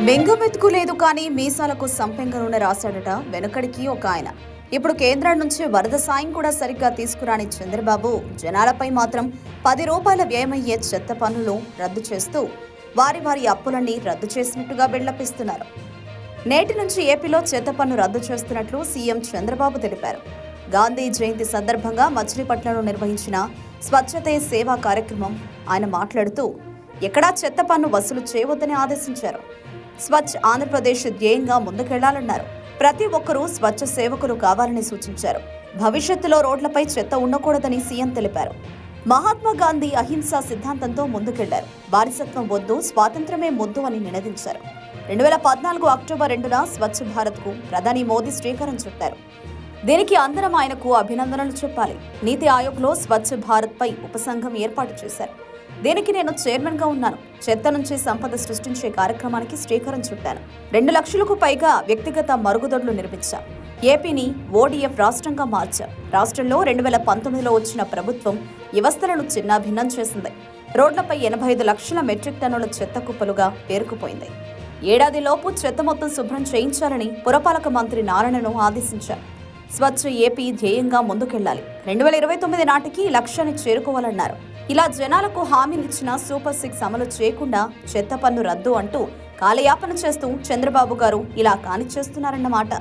మెంగమెత్తుకు లేదు కానీ మీసాలకు సంపెంగ నూనె రాశాడట వెనుకడికి ఒక ఆయన. ఇప్పుడు కేంద్రం నుంచి వరద సాయం కూడా సరిగ్గా తీసుకురాని చంద్రబాబు జనాలపై మాత్రం 10 రూపాయల వ్యయమయ్యే చెత్త పన్నులు రద్దు చేస్తూ వారి అప్పులన్నీ రద్దు చేసినట్టుగా బిల్డపిస్తున్నారు. నేటి నుంచి ఏపీలో చెత్త పన్ను రద్దు చేస్తున్నట్లు సీఎం చంద్రబాబు తెలిపారు. గాంధీ జయంతి సందర్భంగా మచిలీపట్నంలో నిర్వహించిన స్వచ్ఛతే సేవా కార్యక్రమం ఆయన మాట్లాడుతూ ఎక్కడా చెత్త పన్ను వసూలు చేయవద్దని ఆదేశించారు. స్వచ్ఛ ఆంధ్రప్రదేశ్ ధ్యేయంగా ముందుకెళ్లాలన్నారు. ప్రతి ఒక్కరూ స్వచ్ఛ సేవకులు కావాలని సూచించారు. భవిష్యత్తులో రోడ్లపై చెత్త ఉండకూడదని సీఎం తెలిపారు. మహాత్మా గాంధీ అహింసా సిద్ధాంతంతో ముందుకెళ్లారు. బానిసత్వం వద్దు, స్వాతంత్ర్యమే ముద్దు అని నినదించారు. 2014 అక్టోబర్ 2న స్వచ్ఛ భారత్కు ప్రధాని మోదీ శ్రీకారం చుట్టారు. దీనికి అందరం ఆయనకు అభినందనలు చెప్పాలి. నీతి ఆయోగ్లో స్వచ్ఛ భారత్పై ఉపసంఘం ఏర్పాటు చేశారు. దీనికి నేను చైర్మన్ గా ఉన్నాను. చెత్త నుంచి సంపద సృష్టించే కార్యక్రమానికి శ్రీకారం చుట్టాను. 2 లక్షలకు పైగా వ్యక్తిగత మరుగుదొడ్లు నిర్మించాం. ఏపీని ఓడీఎఫ్ రాష్ట్రంగా మార్చాం. రాష్ట్రంలో 2019లో వచ్చిన ప్రభుత్వం వ్యవస్థలను చిన్నాభిన్నం చేసింది. రోడ్లపై 85 లక్షల మెట్రిక్ టన్నుల చెత్త కుప్పలుగా పేరుకుపోయింది. ఏడాదిలోపు చెత్త మొత్తం శుభ్రం చేయించాలని పురపాలక మంత్రి నారాయణను ఆదేశించారు. స్వచ్ఛ ఏపీ ధ్యేయంగా ముందుకెళ్లాలి. 2029 నాటికి లక్ష్యాన్ని చేరుకోవాలన్నారు. ఇలా జనాలకు హామీనిచ్చిన సూపర్ 6 అమలు చేయకుండా చెత్త పన్ను రద్దు అంటూ కాలయాపన చేస్తూ చంద్రబాబు గారు ఇలా కానిచ్చేస్తున్నారన్నమాట.